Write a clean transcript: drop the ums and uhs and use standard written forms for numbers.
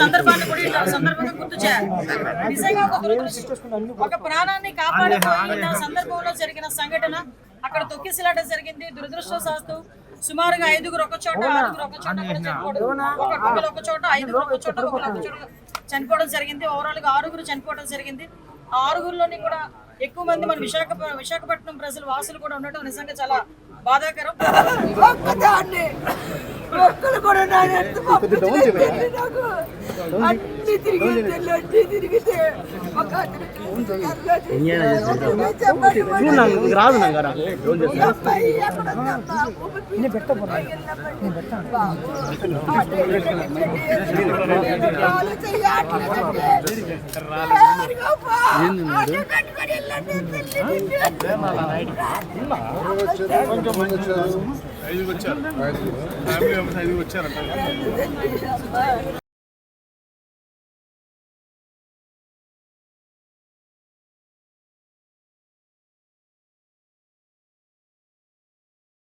సందర్భాన్ని కూడా ఇట్లా సందర్భంగా గుర్తు చేయాలి. నిజంగా ఒక ప్రాణాన్ని కాపాడిపోయిన సందర్భంలో జరిగిన సంఘటన అక్కడ తొక్కిసలాట జరిగింది. దురదృష్టవశాత్తు సుమారుగా 5గురు ఒక చోట, 6గురు ఒక చోట ఒకరు ఒక చోట, 5గురు ఒక చోట, ఒకరు ఒక చోట చనిపోవడం జరిగింది. ఓవరాల్ గా 6గురు చనిపోవడం జరిగింది. ఆ 6గురులోని కూడా ఎక్కువ మంది మన విశాఖపట్నం ప్రజలు వాసులు కూడా ఉండటం నిజంగా చాలా బాధాకరం. ఒక్కలు కూడా అన్ని తిరిగితే వచ్చారు.